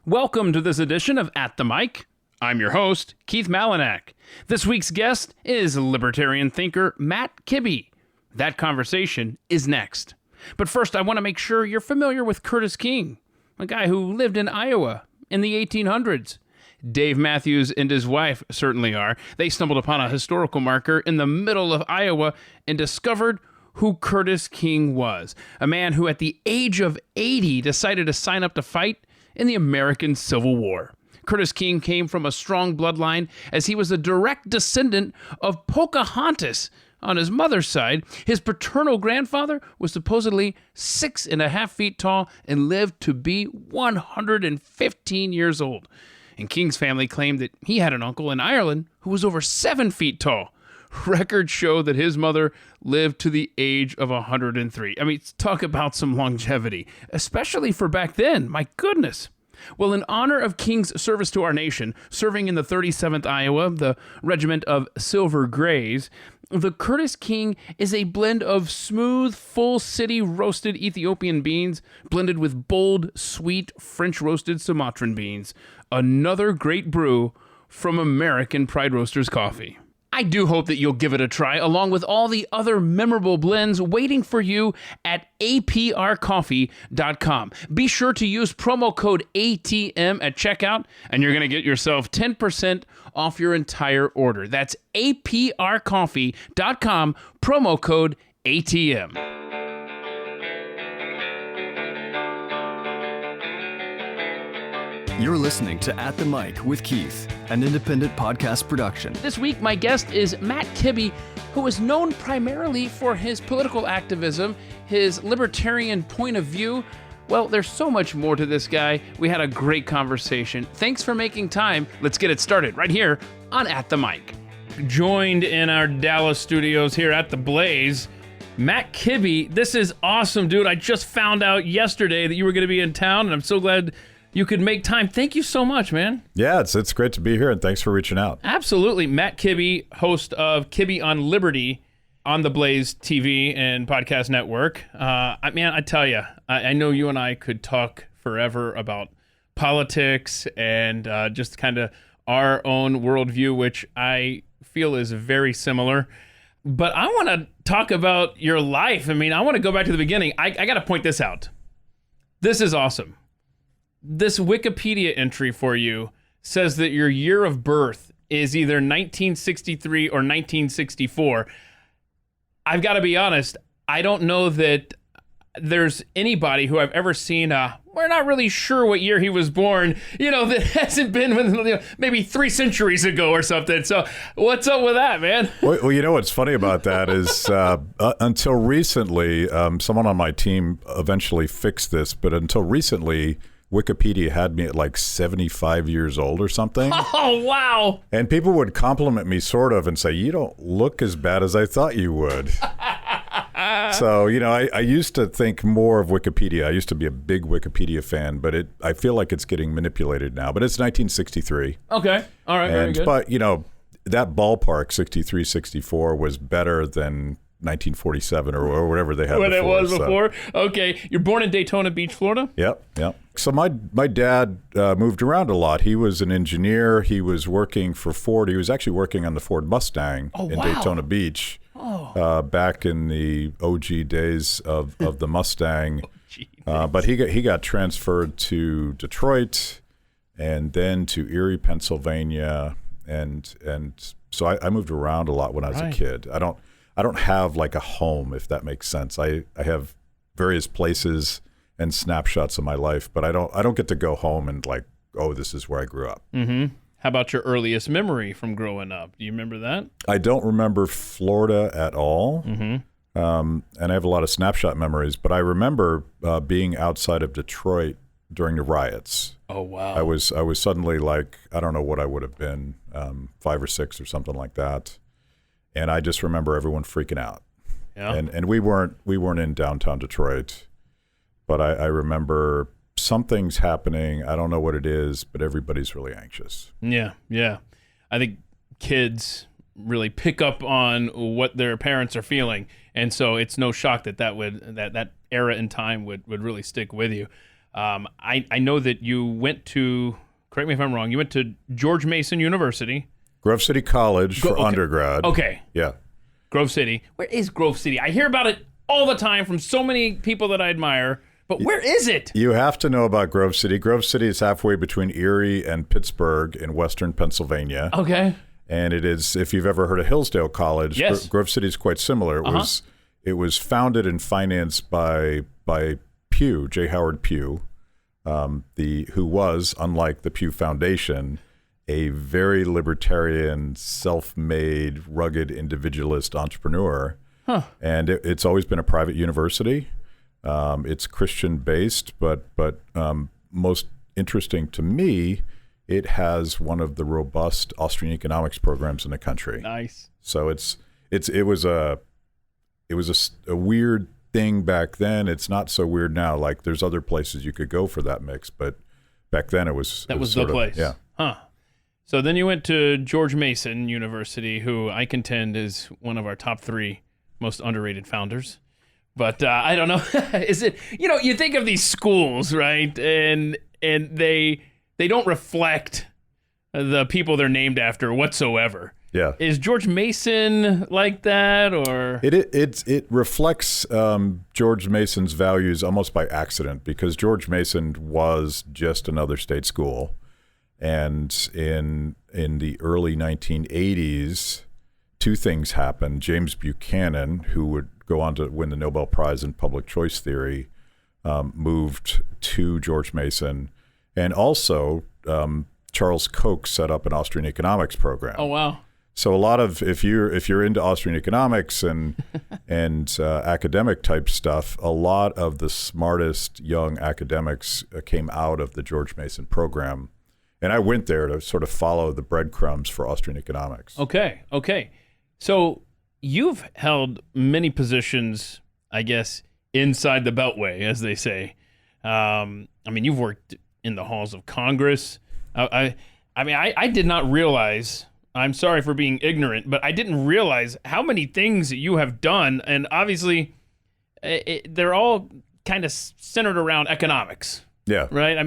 Welcome to this edition of At the Mic. I'm your host, Keith Malinak. This week's guest is libertarian thinker Matt Kibbe. That conversation is next. But first, I want to make sure you're familiar with Curtis King, a guy who lived in Iowa in the 1800s. Dave Matthews and his wife certainly are. They stumbled upon a historical marker in the middle of Iowa and discovered who Curtis King was, a man who at the age of 80 decided to sign up to fight in the American Civil War. Curtis King came from a strong bloodline as he was a direct descendant of Pocahontas on his mother's side. His paternal grandfather was supposedly 6.5 feet tall and lived to be 115 years old. And King's family claimed that he had an uncle in Ireland who was over 7 feet tall. Records show that his mother lived to the age of 103. I mean, talk about some longevity, especially for back then. My goodness. Well, in honor of King's service to our nation, serving in the 37th Iowa, the Regiment of Silver Grays, the Curtis King is a blend of smooth, full city roasted Ethiopian beans blended with bold, sweet French roasted Sumatran beans. Another great brew from American Pride Roasters Coffee. I do hope that you'll give it a try, along with all the other memorable blends waiting for you at aprcoffee.com. Be sure to use promo code ATM at checkout, and you're going to get yourself 10% off your entire order. That's aprcoffee.com, promo code ATM. You're listening to At the Mic with Keith, an independent podcast production. This week, my guest is Matt Kibbe, who is known primarily for his political activism, his libertarian point of view. Well, there's so much more to this guy. We had a great conversation. Thanks for making time. Let's get it started right here on At the Mic. Joined in our Dallas studios here at the Blaze, Matt Kibbe. This is awesome, dude. I just found out yesterday that you were going to be in town, and I'm so glad you could make time. Thank you so much, man. Yeah, it's great to be here, and thanks for reaching out. Absolutely. Matt Kibbe, host of Kibbe on Liberty on the Blaze TV and podcast network. I tell you, I know you and I could talk forever about politics and just kind of our own worldview, which I feel is very similar. But I want to talk about your life. I mean, I want to go back to the beginning. I got to point this out. This is awesome. This Wikipedia entry for you says that your year of birth is either 1963 or 1964. I've got to be honest, I don't know that there's anybody who I've ever seen, we're not really sure what year he was born, that hasn't been maybe 3 centuries ago or something. So what's up with that, man? Well, what's funny about that is until recently, someone on my team eventually fixed this, but until recently, Wikipedia had me at like 75 years old or something. Oh, wow. And people would compliment me sort of and say, you don't look as bad as I thought you would. So, I used to think more of Wikipedia. I used to be a big Wikipedia fan, but I feel like it's getting manipulated now. But it's 1963. Okay. All right. Very good. But, that ballpark, 63, 64, was better than 1947 or whatever they had what before. It was before? Okay. You're born in Daytona Beach, Florida? Yep. So my dad moved around a lot. He was an engineer. He was working for Ford. He was actually working on the Ford Mustang in Daytona Beach back in the OG days of the Mustang. But he got transferred to Detroit and then to Erie, Pennsylvania. And so I moved around a lot when I was a kid. I don't have like a home, if that makes sense. I have various places and snapshots of my life, but I don't get to go home and like, oh, this is where I grew up. Mm-hmm. How about your earliest memory from growing up? Do you remember that? I don't remember Florida at all. Mm-hmm. And I have a lot of snapshot memories, but I remember being outside of Detroit during the riots. Oh, wow. I was suddenly like, I don't know what I would have been, 5 or 6 or something like that. And I just remember everyone freaking out. Yeah. And we weren't in downtown Detroit, but I remember something's happening. I don't know what it is, but everybody's really anxious. Yeah. I think kids really pick up on what their parents are feeling, and so it's no shock that era in time would really stick with you. I know that you went to, correct me if I'm wrong, you went to George Mason University. Grove City College for undergrad. Okay. Yeah. Grove City. Where is Grove City? I hear about it all the time from so many people that I admire, but where is it? You have to know about Grove City. Grove City is halfway between Erie and Pittsburgh in western Pennsylvania. Okay. And it is, if you've ever heard of Hillsdale College, yes. Grove City is quite similar. It was founded and financed by Pew, J. Howard Pew, who was, unlike the Pew Foundation, a very libertarian, self-made, rugged individualist entrepreneur. Huh. And it's always been a private university. It's Christian-based, but most interesting to me, it has one of the robust Austrian economics programs in the country. Nice. So it was a weird thing back then. It's not so weird now. Like there's other places you could go for that mix, but back then it was the place. Yeah. Huh. So then you went to George Mason University, who I contend is one of our top 3 most underrated founders. But I don't know. Is it, you think of these schools, right? And they don't reflect the people they're named after whatsoever. Yeah. Is George Mason like that, or? It reflects George Mason's values almost by accident, because George Mason was just another state school. And in the early 1980s, 2 things happened. James Buchanan, who would go on to win the Nobel Prize in public choice theory, moved to George Mason. And also, Charles Koch set up an Austrian economics program. Oh, wow. So a lot of, if you're into Austrian economics and academic type stuff, a lot of the smartest young academics came out of the George Mason program. And I went there to sort of follow the breadcrumbs for Austrian economics. Okay. So you've held many positions, I guess, inside the Beltway, as they say. You've worked in the halls of Congress. I did not realize, I'm sorry for being ignorant, but I didn't realize how many things that you have done. And obviously, they're all kind of centered around economics. Yeah. Right?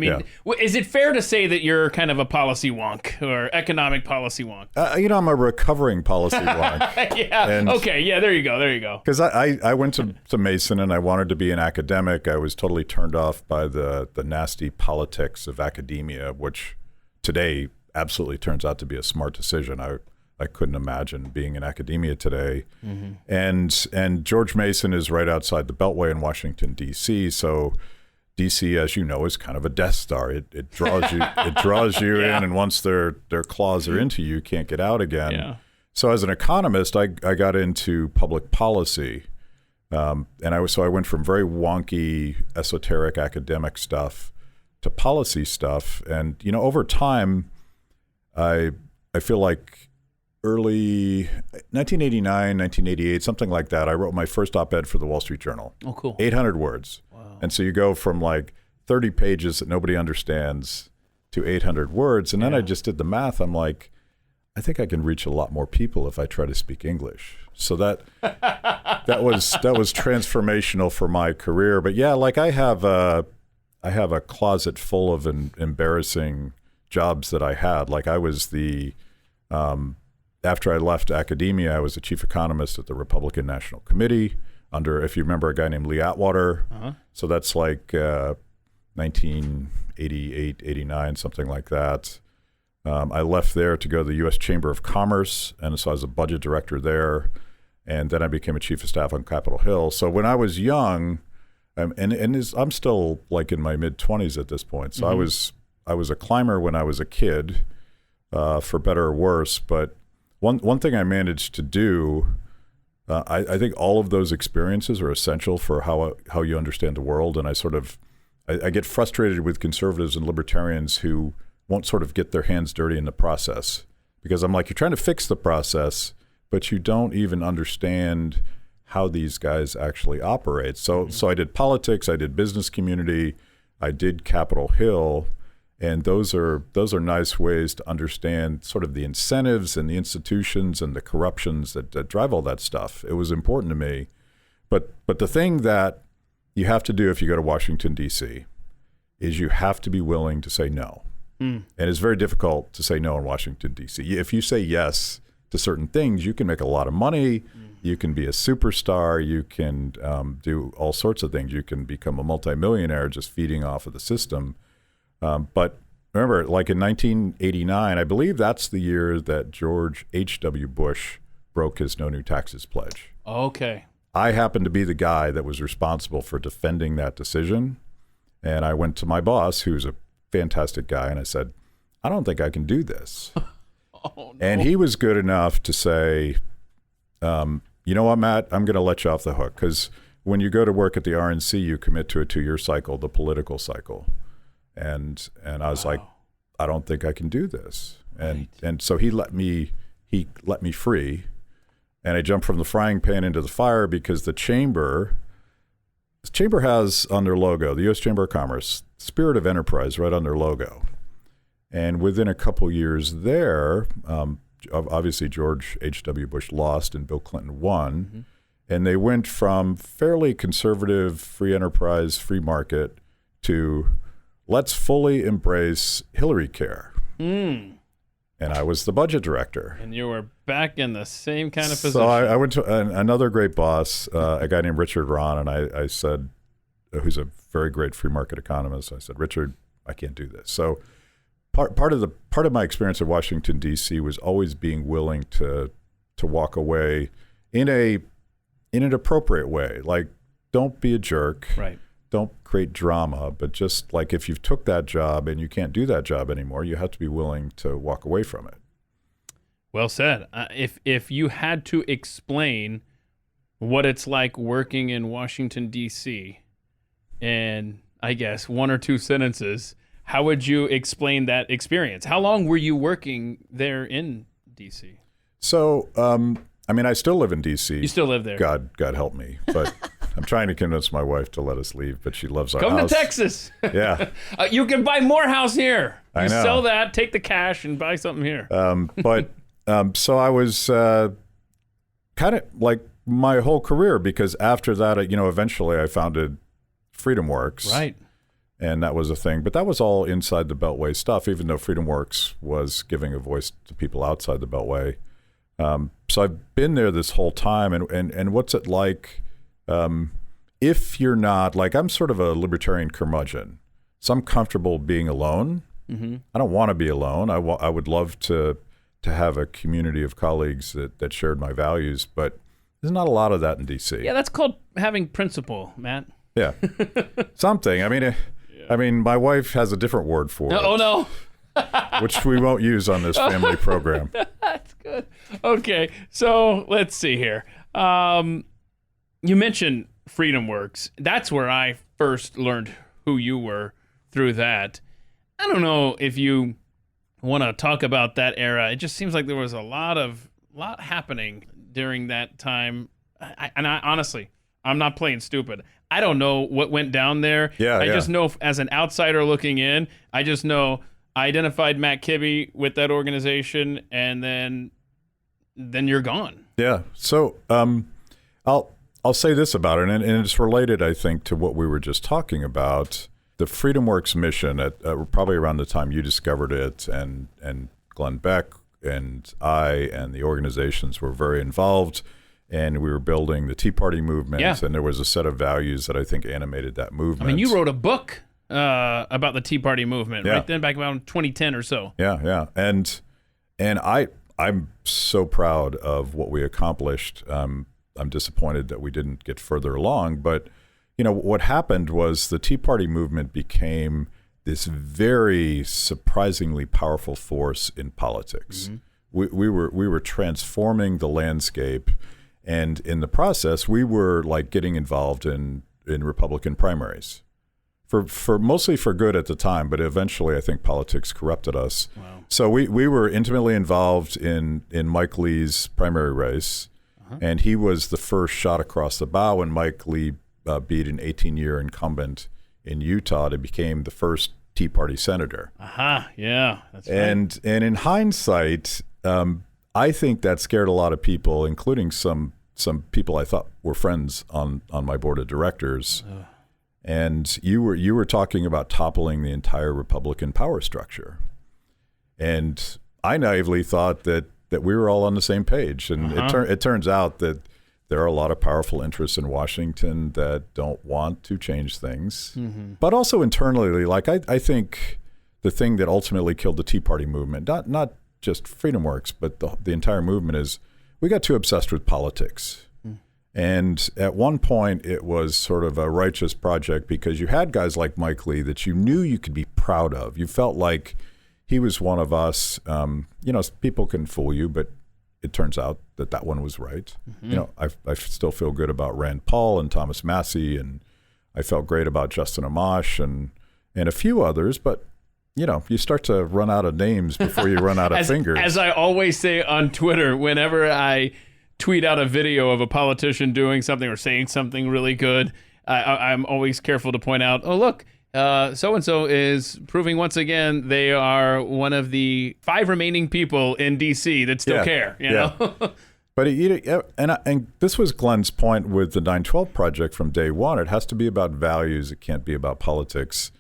Is it fair to say that you're kind of a policy wonk or economic policy wonk? I'm a recovering policy wonk. Yeah. Okay. Yeah, there you go. Because I went to Mason and I wanted to be an academic. I was totally turned off by the nasty politics of academia, which today absolutely turns out to be a smart decision. I couldn't imagine being in academia today. Mm-hmm. And George Mason is right outside the Beltway in Washington, D.C., so DC, as you know, is kind of a Death Star. It draws you yeah. in, and once their claws are into you, you can't get out again. Yeah. So as an economist, I got into public policy, and I went from very wonky, esoteric academic stuff to policy stuff. And over time, I feel like early 1989, 1988, something like that, I wrote my first op-ed for the Wall Street Journal. Oh, cool. 800 words. Wow. And so you go from like 30 pages that nobody understands to 800 words. And then I just did the math. I'm like, I think I can reach a lot more people if I try to speak English. So that was transformational for my career. But yeah, like I have a closet full of embarrassing jobs that I had. Like I was after I left academia, I was the chief economist at the Republican National Committee under, if you remember, a guy named Lee Atwater. Uh-huh. So that's like 1988, 89, something like that. I left there to go to the U.S. Chamber of Commerce, and so I was a budget director there. And then I became a chief of staff on Capitol Hill. So when I was young, I'm still like in my mid-20s at this point. So mm-hmm. I was a climber when I was a kid, for better or worse. But one thing I managed to do, I think all of those experiences are essential for how you understand the world. And I get frustrated with conservatives and libertarians who won't sort of get their hands dirty in the process, because I'm like, you're trying to fix the process, but you don't even understand how these guys actually operate. So I did politics, I did business community, I did Capitol Hill, and those are nice ways to understand sort of the incentives and the institutions and the corruptions that drive all that stuff. It was important to me. But the thing that you have to do if you go to Washington, D.C., is you have to be willing to say no. And it's very difficult to say no in Washington, D.C. If you say yes to certain things, you can make a lot of money. You can be a superstar. You can do all sorts of things. You can become a multimillionaire just feeding off of the system. But remember, like in 1989, I believe that's the year that George H.W. Bush broke his no new taxes pledge. Okay. I happened to be the guy that was responsible for defending that decision. And I went to my boss, who's a fantastic guy, and I said, I don't think I can do this. Oh, no. And he was good enough to say, you know what, Matt, I'm going to let you off the hook. Because when you go to work at the RNC, you commit to a 2-year cycle, the political cycle. And I was like, I don't think I can do this. And so he let me free. And I jumped from the frying pan into the fire because the chamber has on their logo, the U.S. Chamber of Commerce, Spirit of Enterprise right on their logo. And within a couple years there, obviously George H.W. Bush lost and Bill Clinton won. And they went from fairly conservative, free enterprise, free market to let's fully embrace Hillary care. And I was the budget director. And you were back in the same kind of position. So I went to another great boss, a guy named Richard Rahn, and I said, who's a very great free market economist. I said, Richard, I can't do this. So part of my experience at Washington, D.C. was always being willing to walk away in an appropriate way. Like, don't be a jerk. Right. Don't create drama, but just like if you've took that job and you can't do that job anymore, you have to be willing to walk away from it. Well said. If you had to explain what it's like working in Washington, D.C., in, I guess, 1 or 2 sentences, how would you explain that experience? How long were you working there in D.C.? So, I mean, I still live in D.C. You still live there. God help me. But I'm trying to convince my wife to let us leave, but she loves our house. Come to Texas. Yeah. You can buy more house here. You I know. sell that, take the cash, and buy something here. So I was kind of like my whole career, because after that, eventually I founded FreedomWorks. Right. And that was a thing. But that was all inside the Beltway stuff, even though FreedomWorks was giving a voice to people outside the Beltway. So I've been there this whole time. And what's it like if you're not, like, I'm sort of a libertarian curmudgeon. So I'm comfortable being alone. I don't want to be alone. I would love to have a community of colleagues that shared my values, but there's not a lot of that in D.C. Yeah, that's called having principle, Matt. Yeah. Something. I mean, my wife has a different word for it. Oh, no. Which we won't use on this family program. That's good. Okay, so let's see here. You mentioned FreedomWorks. That's where I first learned who you were through that. I don't know if you want to talk about that era. It just seems like there was a lot happening during that time. I honestly, I'm not playing stupid. I don't know what went down there. I just know as an outsider looking in, I just know I identified Matt Kibbe with that organization, and then you're gone. Yeah. So I'll say this about it, and it's related, I think, to what we were just talking about. The FreedomWorks mission, at probably around the time you discovered it, and Glenn Beck and I and the organizations were very involved, and we were building the Tea Party movement, and there was a set of values that I think animated that movement. I mean, you wrote a book about the Tea Party movement right then, back around 2010 or so. Yeah. And I'm so proud of what we accomplished. I'm disappointed that we didn't get further along, but what happened was the Tea Party movement became this very surprisingly powerful force in politics. We were transforming the landscape, and in the process, we were like getting involved in Republican primaries, for mostly for good at the time, but eventually I think politics corrupted us. Wow. So we were intimately involved in Mike Lee's primary race, and he was the first shot across the bow when Mike Lee beat an 18-year incumbent in Utah to become the first Tea Party senator. Yeah, that's right. And in hindsight, I think that scared a lot of people, including some people I thought were friends on my board of directors. And you were talking about toppling the entire Republican power structure. And I naively thought that we were all on the same page. And it turns out that there are a lot of powerful interests in Washington that don't want to change things. But also internally, like I think the thing that ultimately killed the Tea Party movement, not just FreedomWorks, but the entire movement, is we got too obsessed with politics. And at one point, it was sort of a righteous project because you had guys like Mike Lee that you knew you could be proud of. You felt like he was one of us. People can fool you, but it turns out that one was right. I still feel good about Rand Paul and Thomas Massie, and I felt great about Justin Amash and a few others, but you start to run out of names before you run out of fingers. As I always say on Twitter, whenever I tweet out a video of a politician doing something or saying something really good, I'm always careful to point out, oh, look, so-and-so is proving once again they are one of the 5 remaining people in D.C. that still care, you know? But and this was Glenn's point with the 9/12 Project from day one. It has to be about values. It can't be about politics.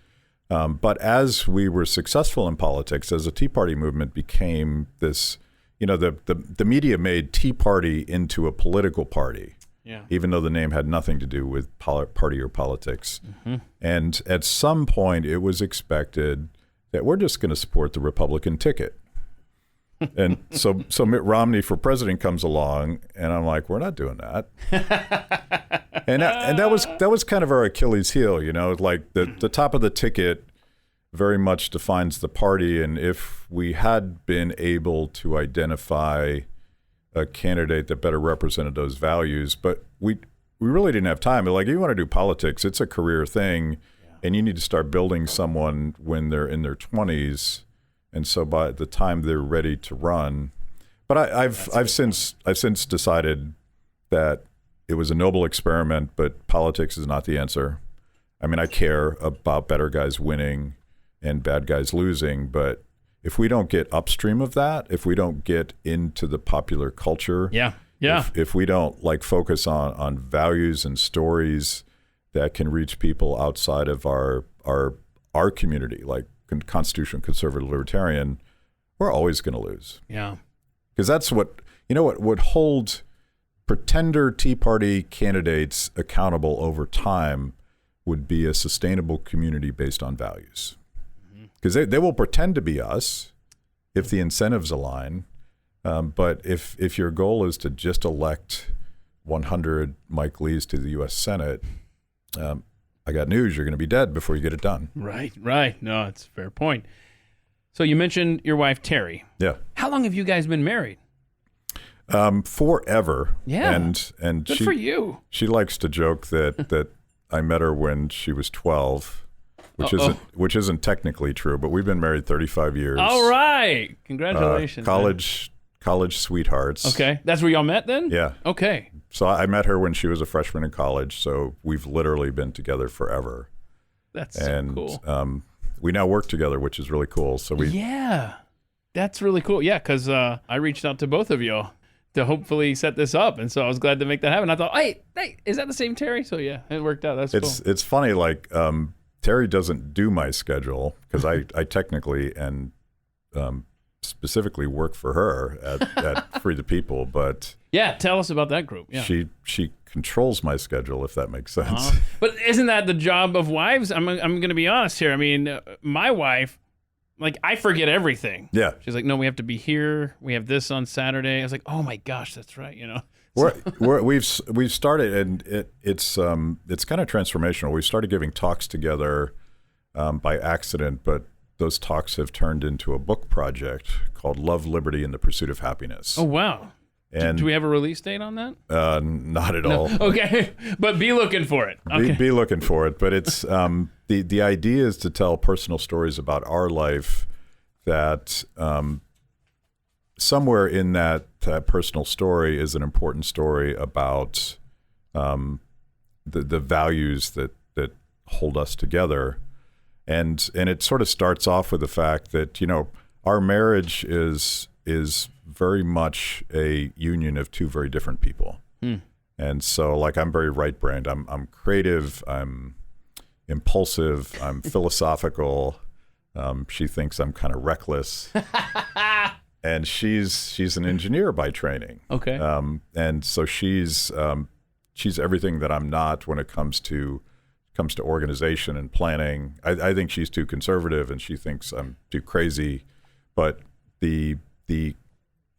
But as we were successful in politics, as the Tea Party movement became this, the media made Tea Party into a political party, even though the name had nothing to do with party or politics. And at some point, it was expected that we're just going to support the Republican ticket. And so Mitt Romney for president comes along, and I'm like, we're not doing that. and that was kind of our Achilles heel, like the top of the ticket very much defines the party. And if we had been able to identify a candidate that better represented those values, but we really didn't have time. Like, you want to do politics, it's a career thing, and you need to start building someone when they're in their 20s. And so by the time they're ready to run, but I've since decided that it was a noble experiment, but politics is not the answer. I mean, I care about better guys winning and bad guys losing, but if we don't get upstream of that, if we don't get into the popular culture, if we don't focus on values and stories that can reach people outside of our community, like constitutional, conservative, libertarian, we're always going to lose. Because that's what would hold pretender Tea Party candidates accountable over time would be a sustainable community based on values. Because they will pretend to be us if the incentives align. But if your goal is to just elect 100 Mike Lees to the U.S. Senate, I got news, you're going to be dead before you get it done. Right. No, it's a fair point. So you mentioned your wife, Terry. Yeah. How long have you guys been married? Forever. Yeah. And good for you. She likes to joke that I met her when she was 12, which isn't technically true, but we've been married 35 years. All right. Congratulations. College sweethearts. Okay. That's where y'all met then? Yeah. Okay. So I met her when she was a freshman in college, so we've literally been together forever. That's so cool. We now work together, which is really cool. So that's really cool. Yeah, because I reached out to both of you to hopefully set this up, and so I was glad to make that happen. I thought, hey, is that the same Terry? So yeah, it worked out. That's cool. It's funny, Terry doesn't do my schedule because I technically and specifically work for her at Free the People, but tell us about that group. Yeah, she controls my schedule, if that makes sense. But isn't that the job of wives? I'm going to be honest here. I mean, my wife, I forget everything. Yeah, she's like, no, we have to be here. We have this on Saturday. I was like, oh my gosh, that's right. We've started, and it's kind of transformational. We started giving talks together by accident, but those talks have turned into a book project called Love, Liberty, and the Pursuit of Happiness. Oh, wow. And do we have a release date on that? Not at all. Okay, but be looking for it. Okay. Be looking for it. But it's the idea is to tell personal stories about our life that somewhere in that personal story is an important story about the values that hold us together. And it sort of starts off with the fact that, our marriage is very much a union of two very different people. And so I'm very right-brained. I'm creative. I'm impulsive. I'm philosophical. She thinks I'm kind of reckless. And she's an engineer by training. Okay. And so she's everything that I'm not when it comes to organization and planning. I think she's too conservative, and she thinks I'm too crazy. But the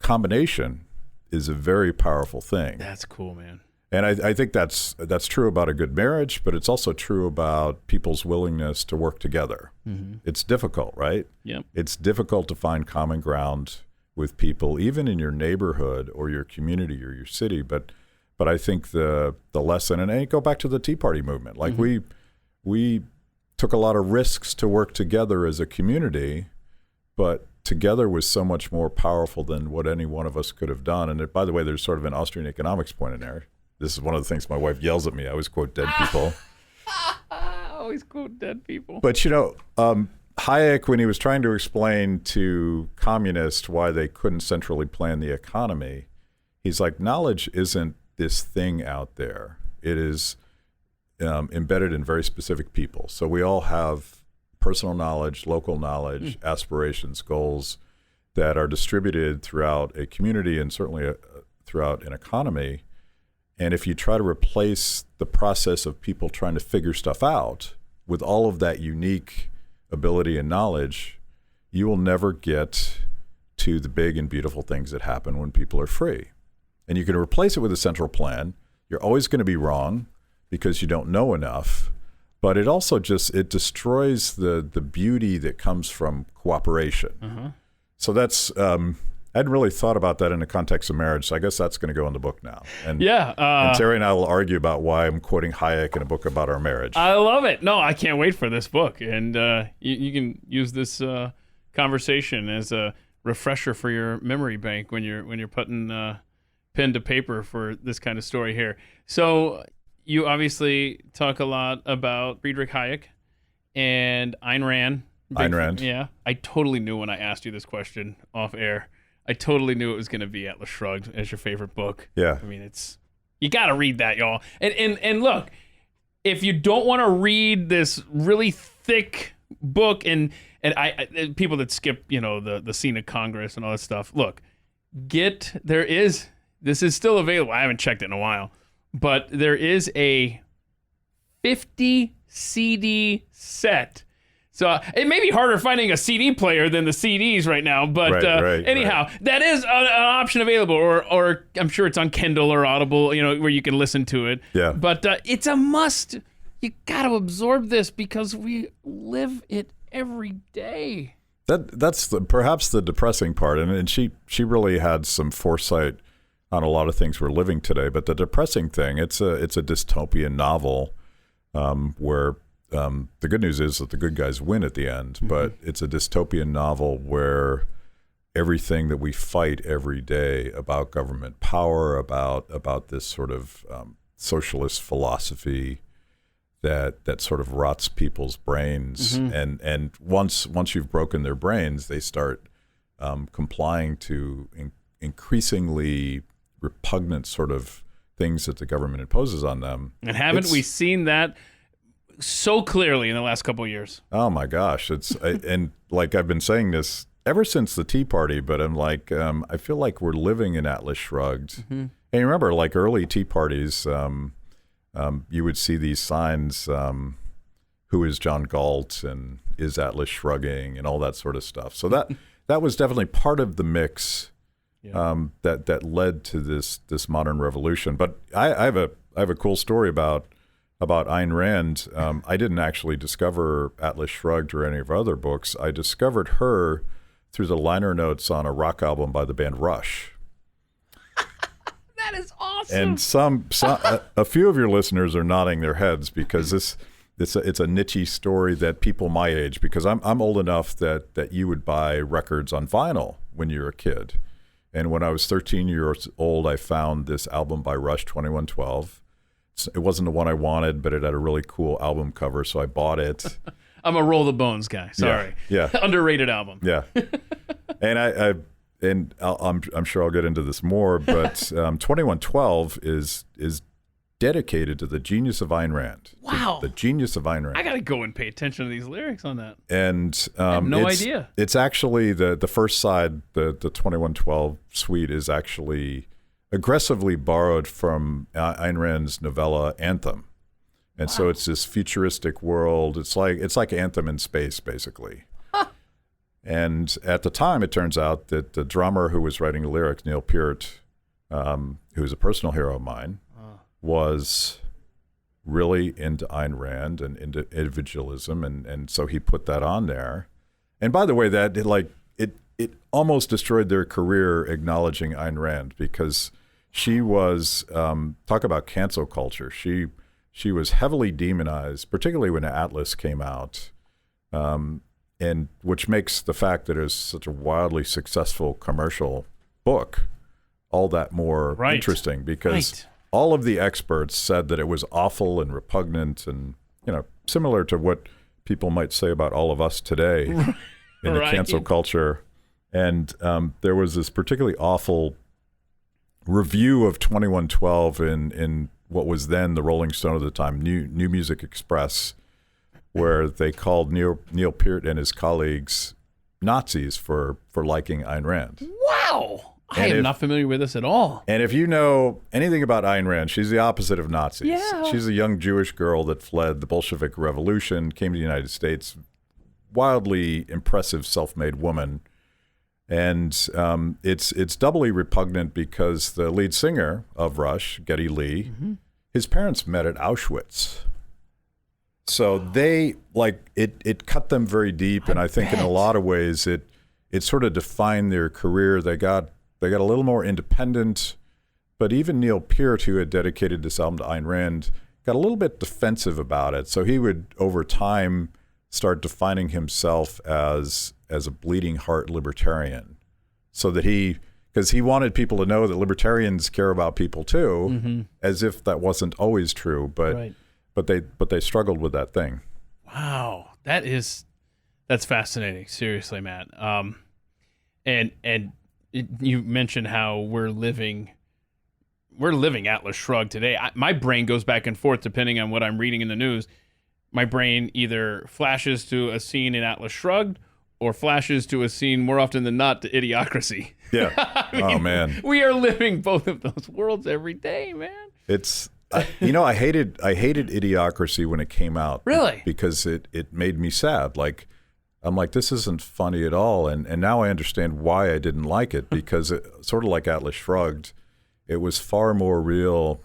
combination is a very powerful thing. That's cool, man. And I think that's true about a good marriage, but it's also true about people's willingness to work together. Mm-hmm. It's difficult, right? Yep. It's difficult to find common ground with people, even in your neighborhood or your community or your city. But I think the lesson, and I go back to the Tea Party movement. Like mm-hmm. we took a lot of risks to work together as a community, but together was so much more powerful than what any one of us could have done. And by the way, there's sort of an Austrian economics point in there. This is one of the things my wife yells at me. I always quote dead people. Always quote dead people. But, Hayek, when he was trying to explain to communists why they couldn't centrally plan the economy, he's like, knowledge isn't this thing out there. It is embedded in very specific people. So we all have personal knowledge, local knowledge, aspirations, goals that are distributed throughout a community and certainly throughout an economy. And if you try to replace the process of people trying to figure stuff out with all of that unique ability and knowledge, you will never get to the big and beautiful things that happen when people are free. And you can replace it with a central plan. You're always going to be wrong because you don't know enough. But it also it destroys the beauty that comes from cooperation. Uh-huh. So that's I hadn't really thought about that in the context of marriage, so I guess that's going to go in the book now. And, and Terry and I will argue about why I'm quoting Hayek in a book about our marriage. I love it. No, I can't wait for this book. And you can use this conversation as a refresher for your memory bank when you're putting pen to paper for this kind of story here. So you obviously talk a lot about Friedrich Hayek and Ayn Rand. Ayn Rand. Yeah. I totally knew when I asked you this question off air. I totally knew it was going to be Atlas Shrugged as your favorite book. Yeah. I mean, you got to read that, y'all. And look, if you don't want to read this really thick book and I people that skip, the scene of Congress and all that stuff, look, this is still available. I haven't checked it in a while, but there is a 50 CD set. So it may be harder finding a CD player than the CDs right now, but anyhow, that is an option available, or I'm sure it's on Kindle or Audible, where you can listen to it. Yeah. But it's a must. You got to absorb this because we live it every day. That's perhaps the depressing part, and she really had some foresight on a lot of things we're living today. But the depressing thing, it's a dystopian novel where. The good news is that the good guys win at the end, but it's a dystopian novel where everything that we fight every day about government power, about this sort of socialist philosophy that sort of rots people's brains, and once you've broken their brains, they start complying to increasingly repugnant sort of things that the government imposes on them. And haven't we seen that so clearly in the last couple of years? Oh my gosh, and like I've been saying this ever since the Tea Party, but I'm like, I feel like we're living in Atlas Shrugged. Mm-hmm. And you remember, like early Tea Parties, you would see these signs, who is John Galt and is Atlas shrugging and all that sort of stuff. So that was definitely part of the mix that led to this modern revolution. But I have a cool story about Ayn Rand. I didn't actually discover Atlas Shrugged or any of her other books. I discovered her through the liner notes on a rock album by the band Rush. That is awesome. And a few of your listeners are nodding their heads because it's a niche story that people my age, because I'm old enough that you would buy records on vinyl when you were a kid. And when I was 13 years old, I found this album by Rush, 2112. It wasn't the one I wanted, but it had a really cool album cover, so I bought it. I'm a Roll the Bones guy. Sorry. Yeah. Underrated album. Yeah. And I'm sure I'll get into this more, but 2112 is dedicated to the genius of Ayn Rand. Wow. The genius of Ayn Rand. I got to go and pay attention to these lyrics on that. And I have no idea. It's actually the first side, the 2112 suite is actually aggressively borrowed from Ayn Rand's novella Anthem. And so it's this futuristic world. It's like Anthem in space, basically. And at the time, it turns out that the drummer who was writing the lyrics, Neil Peart, who is a personal hero of mine, was really into Ayn Rand and into individualism, and so he put that on there. And by the way, that it almost destroyed their career acknowledging Ayn Rand, because she was talk about cancel culture. She was heavily demonized, particularly when Atlas came out, and which makes the fact that it was such a wildly successful commercial book all that more interesting, because all of the experts said that it was awful and repugnant, and similar to what people might say about all of us today in the cancel culture. And there was this particularly awful review of 2112 in what was then the Rolling Stone at the time, New Music Express, where they called Neil Peart and his colleagues Nazis for liking Ayn Rand. Wow. I am not familiar with this at all. And if you know anything about Ayn Rand, she's the opposite of Nazis. Yeah. She's a young Jewish girl that fled the Bolshevik Revolution, came to the United States, wildly impressive self-made woman. And it's doubly repugnant because the lead singer of Rush, Geddy Lee, his parents met at Auschwitz. So they it cut them very deep, and I think in a lot of ways it sort of defined their career. They got a little more independent, but even Neil Peart, who had dedicated this album to Ayn Rand, got a little bit defensive about it. So he would, over time, start defining himself as a bleeding heart libertarian, so that because he wanted people to know that libertarians care about people too, as if that wasn't always true, but they struggled with that thing. Wow, that's fascinating. Seriously, Matt. And you mentioned how we're living Atlas Shrugged today. My brain goes back and forth depending on what I'm reading in the news. My brain either flashes to a scene in Atlas Shrugged or flashes to a scene more often than not to Idiocracy. Yeah. Oh man. We are living both of those worlds every day, man. It's I hated Idiocracy when it came out. Really? Because it made me sad. I'm like, this isn't funny at all. And now I understand why I didn't like it, because it sort of like Atlas Shrugged, it was far more real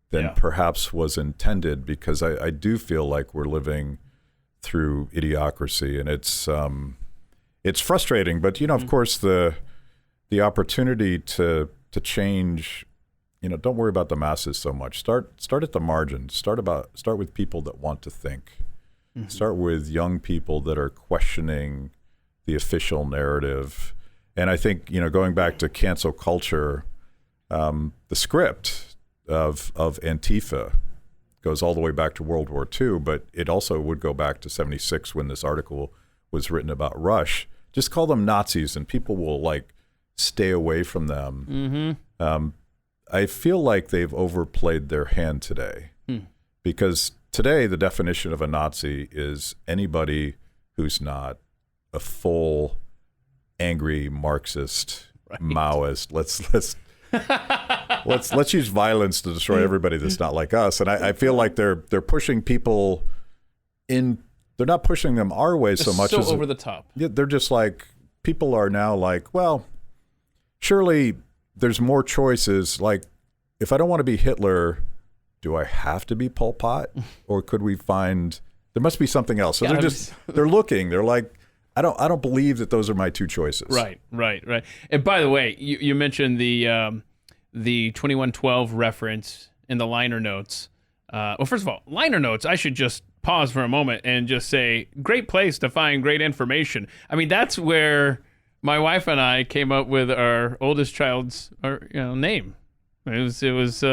than perhaps was intended, because I do feel like we're living through Idiocracy, and it's frustrating. But of course the opportunity to change, don't worry about the masses so much. Start at the margins. Start with people that want to think. Start with young people that are questioning the official narrative. And I think, going back to cancel culture, the script of Antifa goes all the way back to World War II, but it also would go back to 1976 when this article was written about Rush. Just call them Nazis and people will stay away from them. I feel like they've overplayed their hand today, because today the definition of a Nazi is anybody who's not a full angry Marxist, Maoist. Let's use violence to destroy everybody that's not like us. And I feel like they're pushing people in. They're not pushing them our way so much as over the top. Yeah, they're just people are now well, surely there's more choices. If I don't want to be Hitler, do I have to be Pol Pot, or could we find there must be something else? So they're looking. They're like, I don't believe that those are my two choices. Right. And by the way, you mentioned the 2112 reference in the liner notes. Well, first of all, liner notes, I should just pause for a moment and just say, great place to find great information. I mean, that's where my wife and I came up with our oldest child's name. It was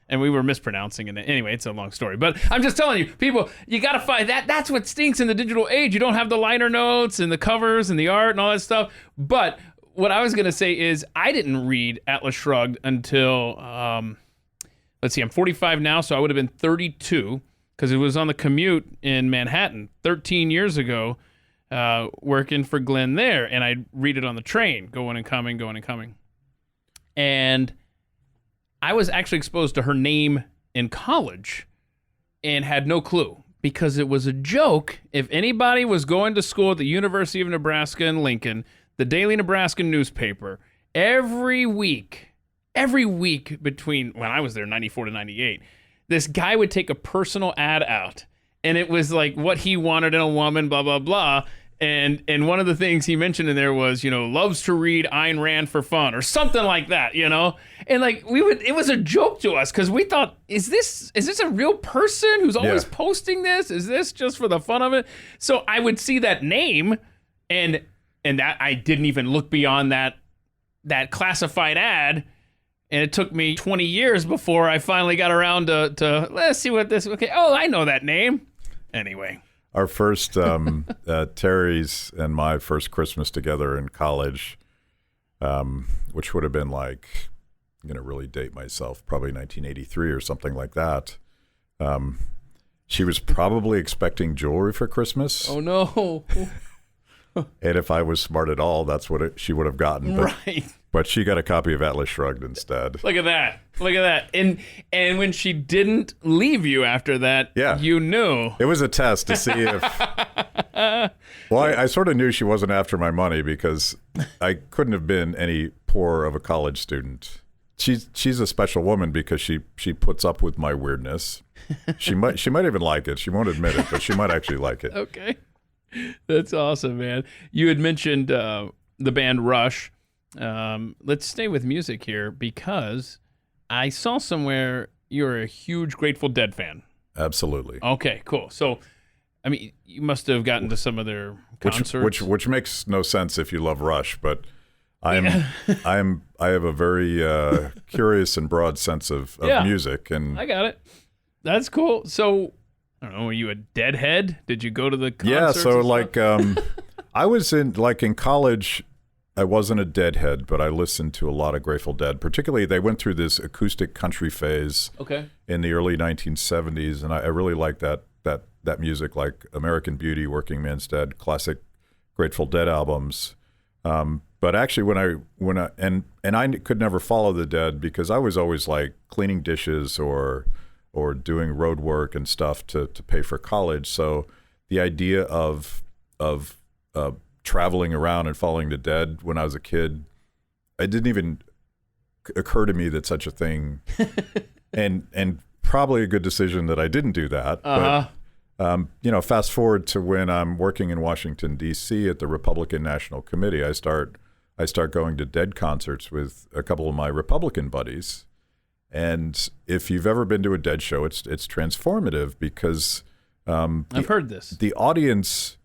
and we were mispronouncing it. Anyway, it's a long story. But I'm just telling you, people, you got to find that. That's what stinks in the digital age. You don't have the liner notes and the covers and the art and all that stuff. But what I was going to say is I didn't read Atlas Shrugged until, let's see, I'm 45 now, so I would have been 32 because it was on the commute in Manhattan 13 years ago, working for Glenn there, and I'd read it on the train, going and coming. And I was actually exposed to her name in college and had no clue because it was a joke. If anybody was going to school at the University of Nebraska in Lincoln, the Daily Nebraskan newspaper, every week between when I was there, 94 to 98, this guy would take a personal ad out, and it was like what he wanted in a woman, blah, blah, blah. And one of the things he mentioned in there was, loves to read Ayn Rand for fun or something like that, And like it was a joke to us because we thought, is this a real person who's always posting this? Is this just for the fun of it? So I would see that name and that I didn't even look beyond that classified ad. And it took me 20 years before I finally got around to let's see what this, okay. Oh, I know that name. Anyway. Our first, Terry's and my first Christmas together in college, which would have been like, I'm going to really date myself, probably 1983 or something like that. She was probably expecting jewelry for Christmas. Oh, no. And if I was smart at all, that's what she would have gotten. Right. But she got a copy of Atlas Shrugged instead. Look at that. And when she didn't leave you after that, you knew. It was a test to see if... Well, I sort of knew she wasn't after my money because I couldn't have been any poorer of a college student. She's a special woman because she puts up with my weirdness. She might even like it. She won't admit it, but she might actually like it. Okay. That's awesome, man. You had mentioned the band Rush. Let's stay with music here because I saw somewhere you're a huge Grateful Dead fan. Absolutely. Okay, cool. So, I mean, you must have gotten to some of their concerts. Which makes no sense if you love Rush, but I have a very curious and broad sense of music, and I got it. That's cool. So, I don't know, were you a Deadhead? Did you go to the concerts? Yeah, so like I was in college. I wasn't a Deadhead, but I listened to a lot of Grateful Dead. Particularly, they went through this acoustic country phase in the early 1970s, and I really liked that music, like American Beauty, Working Man's Dead, classic Grateful Dead albums. But actually, when I could never follow the Dead because I was always like cleaning dishes or doing road work and stuff to pay for college. So the idea of traveling around and following the Dead when I was a kid, it didn't even occur to me that such a thing, and probably a good decision that I didn't do that. But fast forward to when I'm working in Washington D.C. at the Republican National Committee, I start going to Dead concerts with a couple of my Republican buddies. And if you've ever been to a Dead show, it's transformative because I've heard this. The audience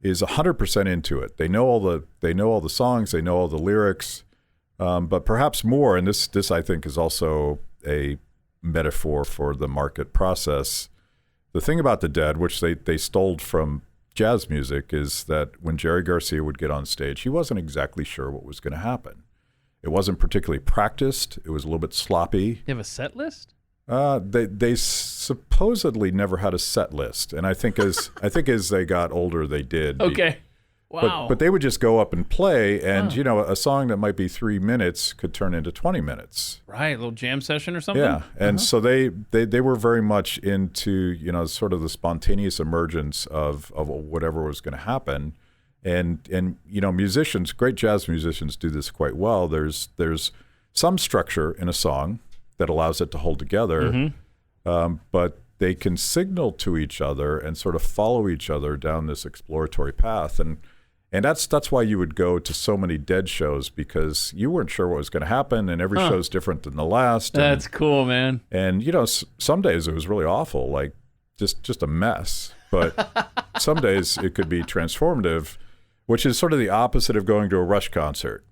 is 100% into it. They know all the songs, they know all the lyrics, but perhaps more. And this I think is also a metaphor for the market process. The thing about the Dead, which they stole from jazz music, is that when Jerry Garcia would get on stage, he wasn't exactly sure what was going to happen. It wasn't particularly practiced. It was a little bit sloppy. You have a set list? They supposedly never had a set list, and I think as they got older, they did. Okay, wow. But they would just go up and play, and a song that might be 3 minutes could turn into 20 minutes. Right, a little jam session or something. Yeah, and so they were very much into sort of the spontaneous emergence of whatever was going to happen, and musicians, great jazz musicians, do this quite well. There's some structure in a song that allows it to hold together, but they can signal to each other and sort of follow each other down this exploratory path, and that's why you would go to so many Dead shows, because you weren't sure what was going to happen, and every show's different than the last. That's cool, man. And some days it was really awful, like just a mess, but some days it could be transformative, which is sort of the opposite of going to a Rush concert.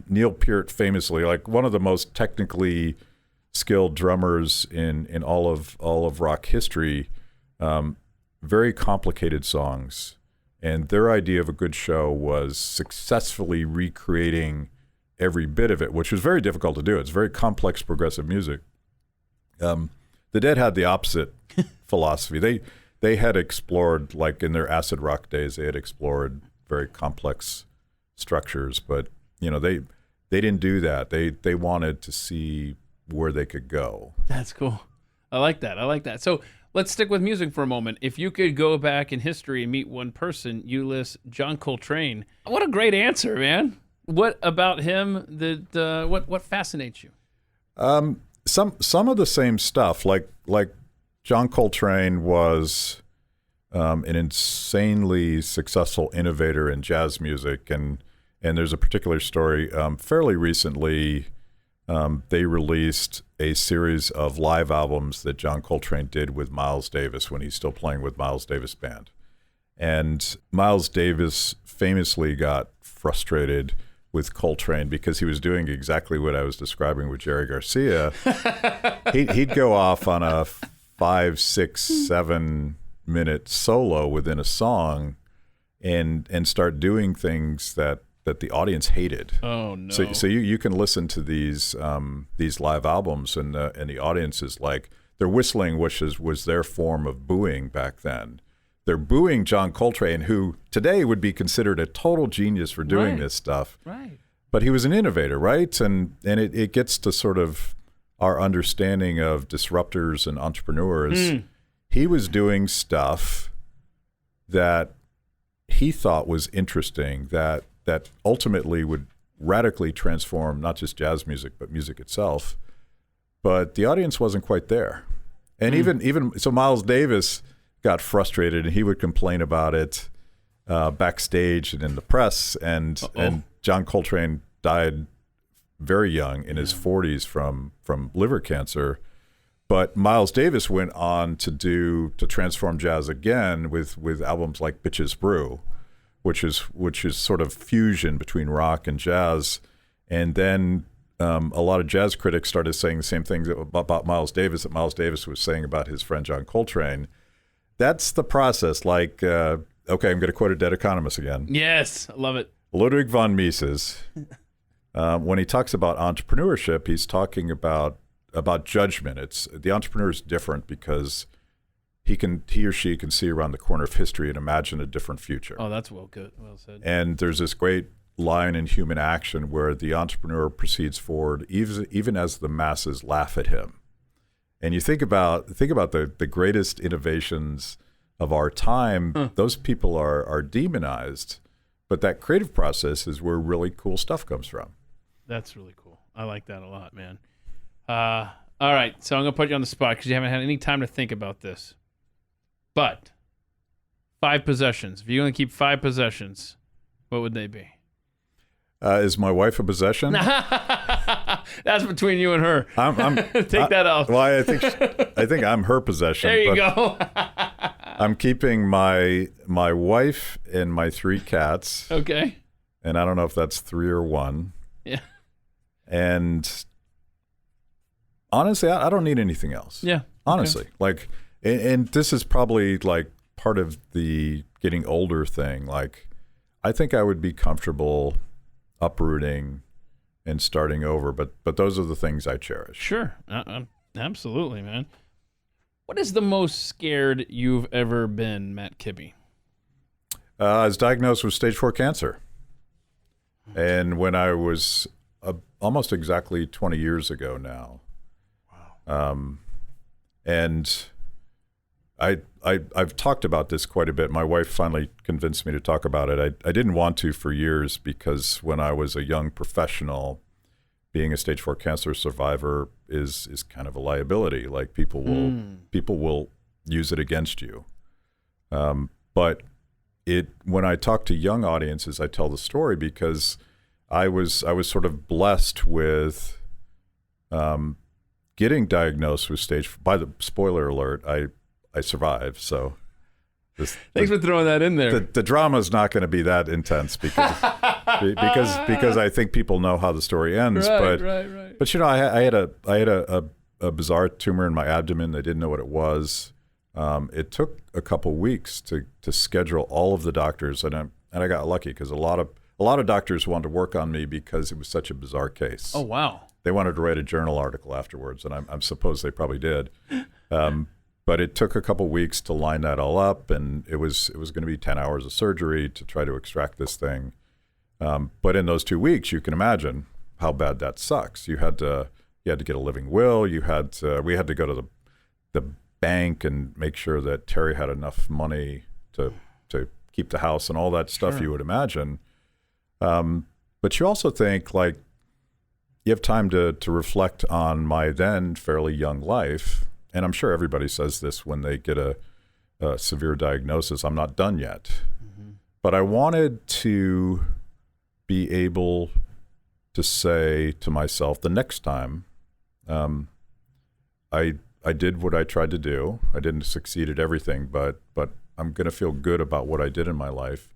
Neil Peart famously, like one of the most technically skilled drummers in all of rock history, very complicated songs, and their idea of a good show was successfully recreating every bit of it, which was very difficult to do. It's very complex progressive music, The Dead had the opposite philosophy. They had explored, like in their acid rock days, they had explored very complex structures, but they didn't do that. They wanted to see where they could go. That's cool. I like that. So let's stick with music for a moment. If you could go back in history and meet one person, you list John Coltrane. What a great answer, man. What about him what fascinates you? Some of the same stuff, like John Coltrane was an insanely successful innovator in jazz music, and there's a particular story. Fairly recently, they released a series of live albums that John Coltrane did with Miles Davis when he's still playing with Miles Davis Band. And Miles Davis famously got frustrated with Coltrane because he was doing exactly what I was describing with Jerry Garcia. He'd go off on a 5, 6, 7 minute solo within a song and start doing things that the audience hated. Oh no! So you can listen to these live albums and the audience is like, they're whistling, which was their form of booing back then. They're booing John Coltrane, who today would be considered a total genius for doing this stuff. Right. But he was an innovator, right? And it gets to sort of our understanding of disruptors and entrepreneurs. He was doing stuff that he thought was interesting, that ultimately would radically transform not just jazz music, but music itself. But the audience wasn't quite there. And even so, Miles Davis got frustrated, and he would complain about it backstage and in the press. And John Coltrane died very young, in his 40s, from liver cancer. But Miles Davis went on to transform jazz again with albums like Bitches Brew, which is sort of fusion between rock and jazz. And then a lot of jazz critics started saying the same things about Miles Davis that Miles Davis was saying about his friend John Coltrane. That's the process. Like, okay, I'm going to quote a dead economist again. Yes, I love it. Ludwig von Mises, when he talks about entrepreneurship, he's talking about judgment. It's the entrepreneur is different because he or she can see around the corner of history and imagine a different future. Oh, that's well said. And there's this great line in Human Action where the entrepreneur proceeds forward even as the masses laugh at him. And you think about the greatest innovations of our time. Those people are demonized, but that creative process is where really cool stuff comes from. That's really cool. I like that a lot, man. All right, so I'm gonna put you on the spot because you haven't had any time to think about this. But 5 possessions. If you're gonna keep 5 possessions, what would they be? Is my wife a possession? That's between you and her. Take that off. Well, I think I'm her possession. There you go. I'm keeping my wife and my 3 cats. Okay. And I don't know if that's 3 or 1. Yeah. And honestly, I don't need anything else. Yeah. Honestly, like, and this is probably like part of the getting older thing. Like, I think I would be comfortable uprooting and starting over, but those are the things I cherish. Sure. Absolutely, man. What is the most scared you've ever been, Matt Kibbe? I was diagnosed with stage 4 cancer. And when I was almost exactly 20 years ago now. Wow. And I've talked about this quite a bit. My wife finally convinced me to talk about it. I didn't want to for years because when I was a young professional, being a stage 4 cancer survivor is kind of a liability. Like people will use it against you. But when I talk to young audiences, I tell the story because I was sort of blessed with getting diagnosed with by the spoiler alert, I survived. So thanks for throwing that in there. The drama is not going to be that intense because I think people know how the story ends. Right. But I had a bizarre tumor in my abdomen. They didn't know what it was. It took a couple weeks to schedule all of the doctors, and I got lucky because a lot of doctors wanted to work on me because it was such a bizarre case. Oh wow! they wanted to write a journal article afterwards, and I suppose they probably did. But it took a couple weeks to line that all up, and it was going to be 10 hours of surgery to try to extract this thing. But in those 2 weeks, you can imagine how bad that sucks. You had to get a living will. We had to go to the bank and make sure that Terry had enough money to keep the house and all that stuff. Sure. You would imagine. But you also think, like, you have time to reflect on my then fairly young life. And I'm sure everybody says this when they get a severe diagnosis. I'm not done yet. Mm-hmm. But I wanted to be able to say to myself the next time, I did what I tried to do. I didn't succeed at everything, but I'm going to feel good about what I did in my life.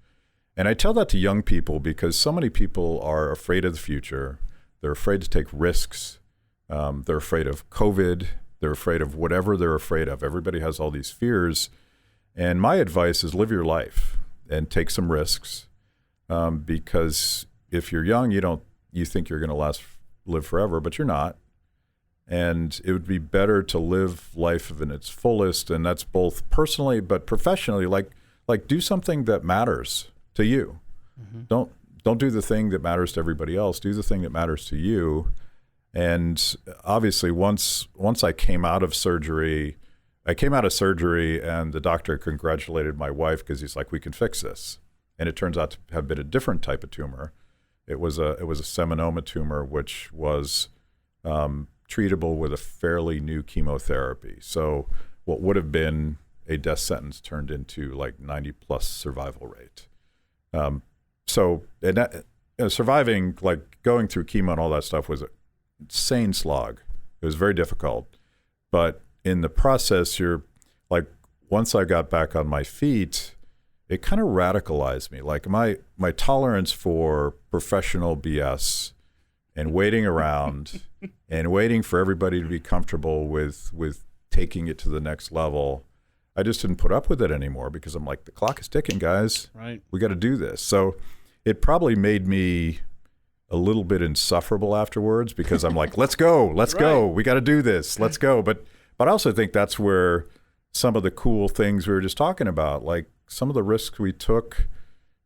And I tell that to young people because so many people are afraid of the future. They're afraid to take risks. They're afraid of COVID. They're afraid of whatever they're afraid of. Everybody has all these fears. And my advice is live your life and take some risks. Because if you're young, you think you're going to live forever, but you're not. And it would be better to live life in its fullest, and that's both personally but professionally. Like do something that matters to you. Mm-hmm. Don't do the thing that matters to everybody else. Do the thing that matters to you. And obviously, once I came out of surgery, and the doctor congratulated my wife because he's like, "We can fix this." And it turns out to have been a different type of tumor. It was a seminoma tumor, which was treatable with a fairly new chemotherapy. So what would have been a death sentence turned into like 90+ survival rate. Surviving, like going through chemo and all that stuff was an insane slog. It was very difficult. But in the process, you're like, once I got back on my feet, it kind of radicalized me. Like my tolerance for professional BS and waiting around and waiting for everybody to be comfortable with taking it to the next level, I just didn't put up with it anymore because I'm like, the clock is ticking, guys. Right. We got to do this. So it probably made me a little bit insufferable afterwards because I'm like, let's go. We got to do this. Let's go. But I also think that's where some of the cool things we were just talking about, like some of the risks we took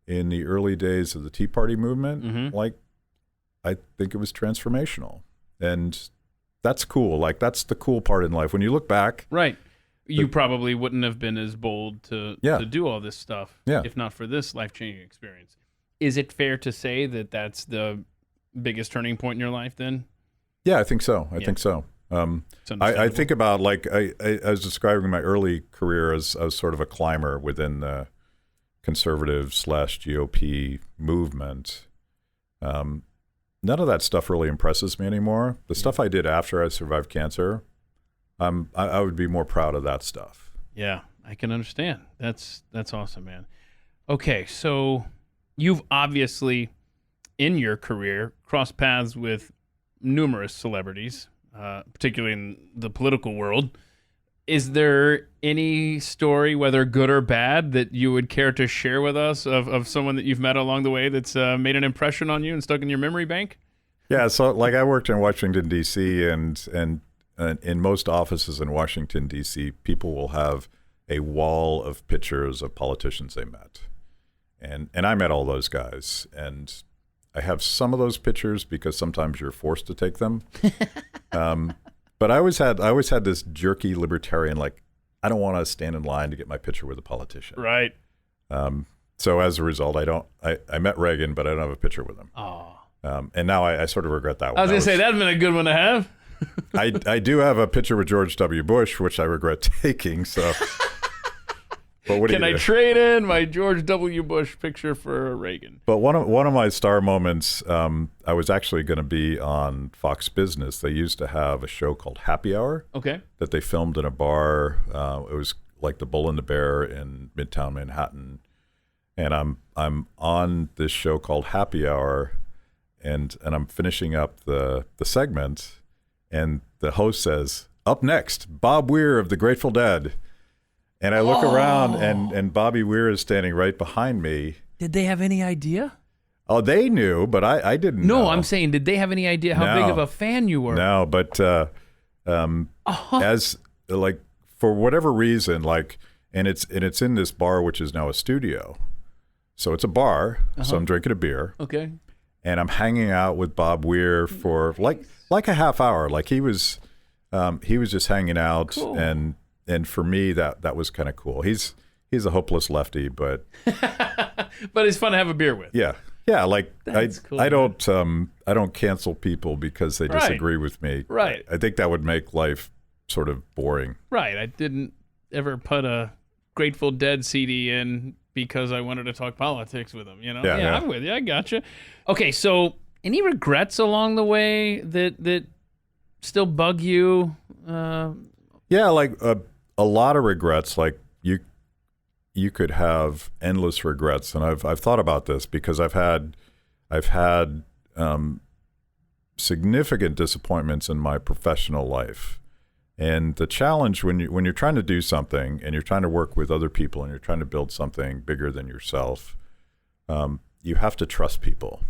in the early days of the Tea Party movement, mm-hmm. like I think it was transformational. And that's cool. Like that's the cool part in life. When you look back. Right. You probably wouldn't have been as bold to do all this stuff if not for this life-changing experience. Is it fair to say that that's the biggest turning point in your life then? Yeah, I think so. I think so. I think about, like, I was describing my early career as sort of a climber within the conservative/GOP movement. None of that stuff really impresses me anymore. The stuff I did after I survived cancer, I would be more proud of that stuff. Yeah, I can understand. That's awesome, man. Okay, so you've obviously, in your career, crossed paths with numerous celebrities, particularly in the political world. Is there any story, whether good or bad, that you would care to share with us of someone that you've met along the way that's made an impression on you and stuck in your memory bank? Yeah, so like I worked in Washington, D.C., and in most offices in Washington, D.C., people will have a wall of pictures of politicians they met. And I met all those guys. And I have some of those pictures because sometimes you're forced to take them. But I always had this jerky libertarian, like, I don't want to stand in line to get my picture with a politician. Right. So as a result, I met Reagan, but I don't have a picture with him. Oh. And now I sort of regret that one. I was going to say, that'd been a good one to have. I do have a picture with George W. Bush, which I regret taking. So, but what can I trade in my George W. Bush picture for Reagan? But one of my star moments, I was actually going to be on Fox Business. They used to have a show called Happy Hour. Okay. That they filmed in a bar. It was like the Bull and the Bear in Midtown Manhattan, and I'm on this show called Happy Hour, and I'm finishing up the segment. And the host says, "Up next, Bob Weir of the Grateful Dead." And I look around, and Bobby Weir is standing right behind me. Did they have any idea? Oh, they knew, but I didn't know. No, I'm saying, did they have any idea how big of a fan you were? No, but as like for whatever reason, like, and it's in this bar, which is now a studio. So it's a bar. So I'm drinking a beer. Okay. And I'm hanging out with Bob Weir for like a half hour. Like he was just hanging out, cool. and for me that was kind of cool. He's a hopeless lefty, but but it's fun to have a beer with. Yeah. Like cool, I don't cancel people because they disagree with me. Right. I think that would make life sort of boring. Right. I didn't ever put a Grateful Dead CD in because I wanted to talk politics with them, you know? Yeah. I'm with you. I gotcha. Okay, so any regrets along the way that still bug you? Yeah, like a lot of regrets. Like you could have endless regrets, and I've thought about this because I've had significant disappointments in my professional life. And the challenge when you're trying to do something and you're trying to work with other people and you're trying to build something bigger than yourself, you have to trust people.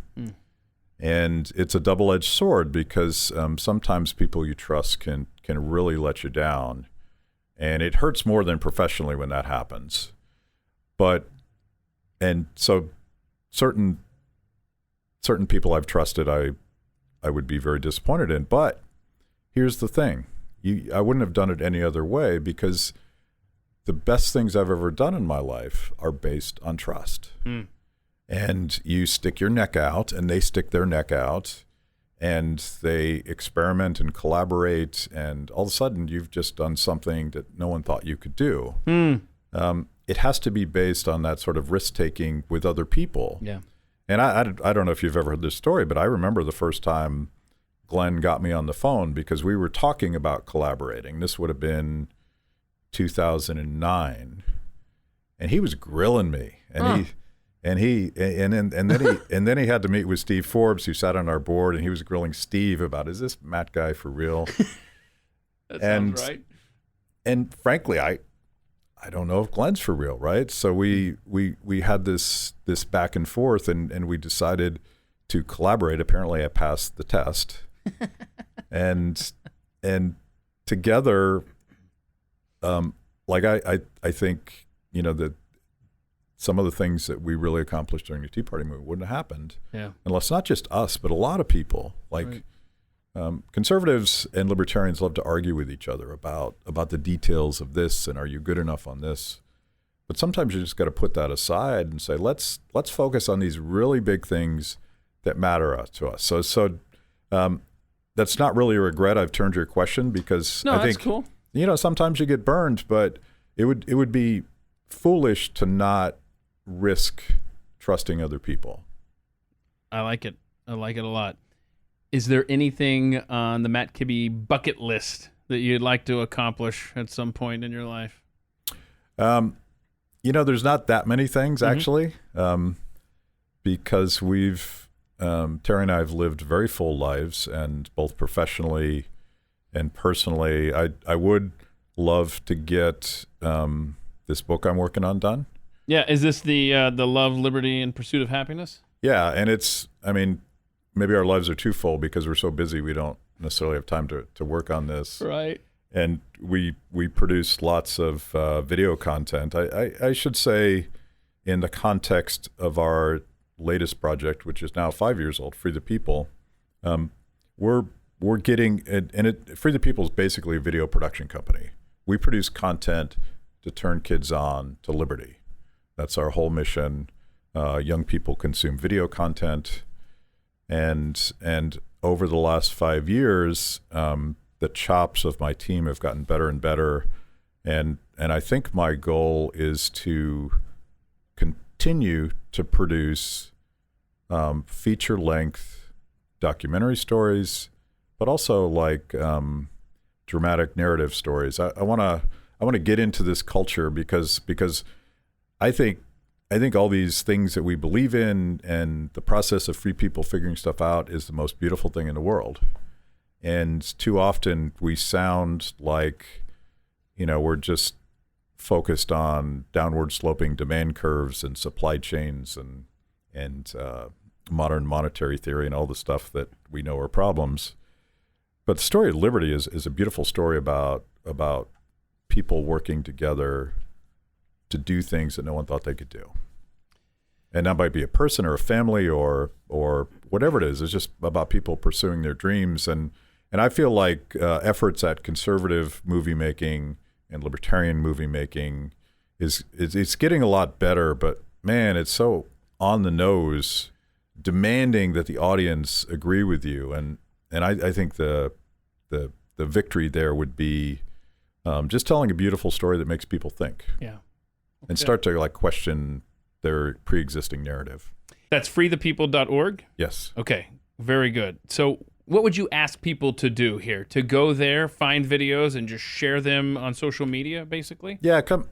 And it's a double-edged sword because sometimes people you trust can really let you down, and it hurts more than professionally when that happens. So certain people I've trusted, I would be very disappointed in. But here's the thing. I wouldn't have done it any other way because the best things I've ever done in my life are based on trust. And you stick your neck out and they stick their neck out and they experiment and collaborate, and all of a sudden you've just done something that no one thought you could do. It has to be based on that sort of risk-taking with other people. Yeah. And I don't know if you've ever heard this story, but I remember the first time Glenn got me on the phone because we were talking about collaborating. This would have been 2009, and he was grilling me, and then he had to meet with Steve Forbes, who sat on our board, and he was grilling Steve about, is this Matt guy for real? That sounds right. And frankly, I don't know if Glenn's for real, right? So we had this back and forth, and we decided to collaborate. Apparently, I passed the test. and together, like I think, you know, that some of the things that we really accomplished during the Tea Party movement wouldn't have happened unless not just us, but a lot of people. Like conservatives and libertarians love to argue with each other about the details of this and are you good enough on this. But sometimes you just got to put that aside and say, let's focus on these really big things that matter to us. So that's not really a regret. I've turned your question because I think, that's cool. You know, sometimes you get burned, but it would be foolish to not risk trusting other people. I like it. I like it a lot. Is there anything on the Matt Kibbe bucket list that you'd like to accomplish at some point in your life? You know, there's not that many things actually, because Terry and I have lived very full lives, and both professionally and personally. I would love to get this book I'm working on done. Yeah, is this the Love, Liberty, and Pursuit of Happiness? Yeah, and maybe our lives are too full because we're so busy we don't necessarily have time to work on this. Right. And we produce lots of video content. I should say, in the context of our latest project, which is now 5 years old, Free the People, we're getting Free the People is basically a video production company. We produce content to turn kids on to liberty. That's our whole mission. Young people consume video content, and over the last 5 years, the chops of my team have gotten better and better, and I think my goal is to continue to produce feature-length documentary stories, but also like dramatic narrative stories. I want to get into this culture because I think all these things that we believe in and the process of free people figuring stuff out is the most beautiful thing in the world. And too often we sound like, you know, we're just focused on downward sloping demand curves and supply chains and modern monetary theory and all the stuff that we know are problems. But the story of liberty is a beautiful story about people working together to do things that no one thought they could do. And that might be a person or a family or whatever it is. It's just about people pursuing their dreams. And I feel like efforts at conservative movie making and libertarian movie making it's getting a lot better. But man, it's so on the nose, demanding that the audience agree with you. And I think the victory there would be just telling a beautiful story that makes people think. Yeah. Okay. And start to like question their pre-existing narrative. That's freethepeople.org? Yes. Okay, very good. So what would you ask people to do here? To go there, find videos, and just share them on social media, basically? Yeah, come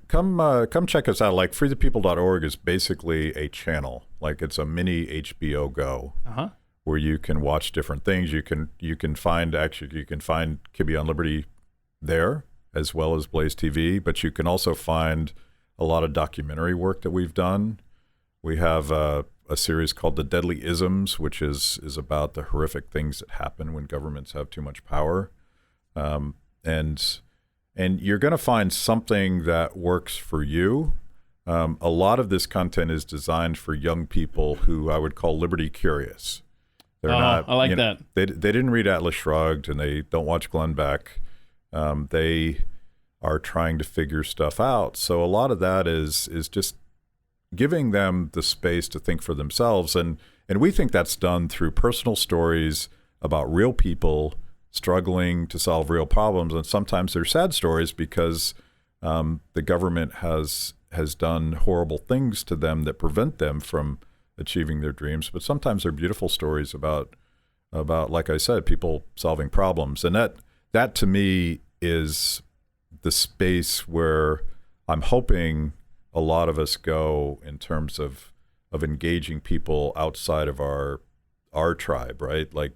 check us out. Like freethepeople.org is basically a channel. Like it's a mini HBO Go, where you can watch different things. You can find Kibbe on Liberty there, as well as Blaze TV, but you can also find a lot of documentary work that we've done. We have a series called The Deadly Isms, which is about the horrific things that happen when governments have too much power. And you're going to find something that works for you. A lot of this content is designed for young people who I would call liberty curious. They're not. I like that. They didn't read Atlas Shrugged, and they don't watch Glenn Beck. They are trying to figure stuff out. So a lot of that is just giving them the space to think for themselves. And we think that's done through personal stories about real people struggling to solve real problems. And sometimes they're sad stories because the government has done horrible things to them that prevent them from achieving their dreams. But sometimes they're beautiful stories about like I said, people solving problems. And that to me is the space where I'm hoping a lot of us go in terms of engaging people outside of our tribe, right? Like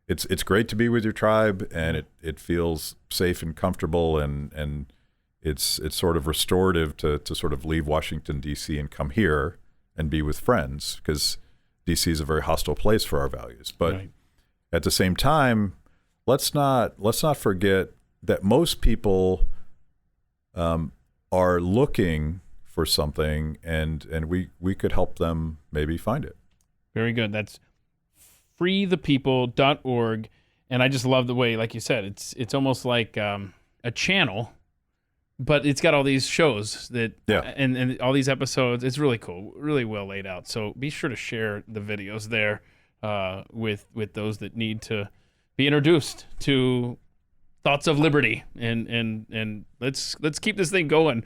it's great to be with your tribe, and it feels safe and comfortable, and it's sort of restorative to sort of leave Washington, D.C. and come here and be with friends, because D.C. is a very hostile place for our values. But right. At the same time, let's not forget that most people are looking for something, and we could help them maybe find it. Very good. That's freethepeople.org. And I just love the way, like you said, it's almost like a channel, but it's got all these shows that and all these episodes. It's really cool, really well laid out. So be sure to share the videos there with those that need to be introduced to thoughts of liberty, and let's keep this thing going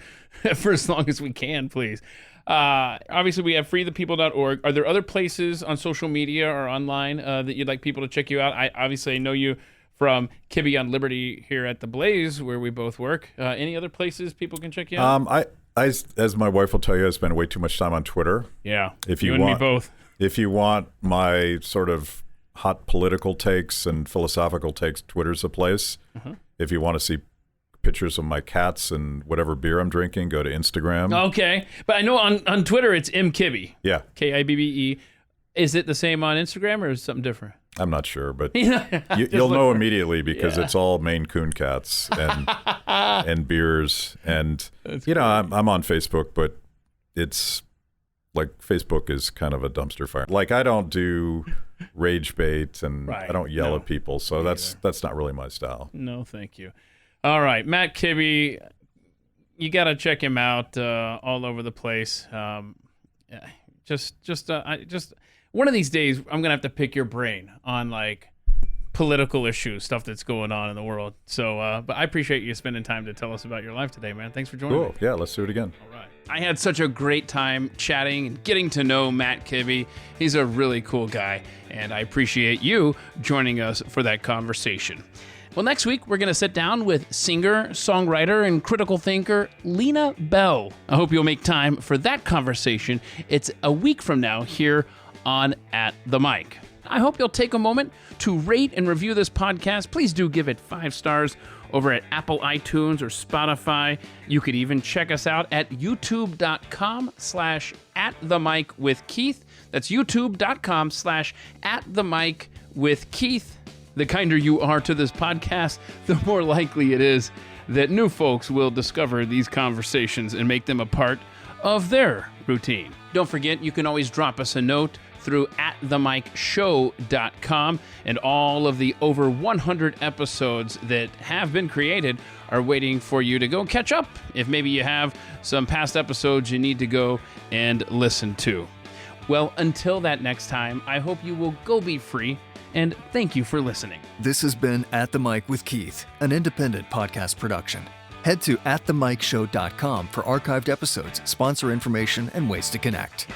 for as long as we can, please. Obviously, we have freethepeople.org. Are there other places on social media or online that you'd like people to check you out? I know you from Kibbe on Liberty here at the Blaze, where we both work. Any other places people can check you out? I as my wife will tell you, I spend way too much time on Twitter. Yeah, if you and me both. If you want my sort of hot political takes and philosophical takes, Twitter's the place. If you want to see pictures of my cats and whatever beer I'm drinking, go to Instagram. Okay. But I know on Twitter it's mkibbe. Yeah. Kibbe. Is it the same on Instagram, or is it something different? I'm not sure, but you'll know immediately, because it's all Maine Coon cats and beers. And, I'm on Facebook, but it's like Facebook is kind of a dumpster fire. Like I don't do rage bait, and I don't yell at people, so that's not really my style. No, thank you. All right, Matt Kibbe, you got to check him out all over the place. Just one of these days, I'm gonna have to pick your brain on like political issues, stuff that's going on in the world. So, but I appreciate you spending time to tell us about your life today, man. Thanks for joining me. Yeah, let's do it again. All right. I had such a great time chatting and getting to know Matt Kibbe. He's a really cool guy, and I appreciate you joining us for that conversation. Well, next week, we're going to sit down with singer, songwriter, and critical thinker Lena Bell. I hope you'll make time for that conversation. It's a week from now here on At the Mic. I hope you'll take a moment to rate and review this podcast. Please do give it 5 stars over at Apple iTunes or Spotify. You could even check us out at youtube.com/@themicwithkeith. That's youtube.com/@themicwithkeith. The kinder you are to this podcast, the more likely it is that new folks will discover these conversations and make them a part of their routine. Don't forget, you can always drop us a note through @themicshow.com, and all of the over 100 episodes that have been created are waiting for you to go catch up if maybe you have some past episodes you need to go and listen to. Well, until that next time, I hope you will go be free, and thank you for listening. This has been At the Mic with Keith, an independent podcast production. Head to atthemicshow.com for archived episodes, sponsor information, and ways to connect.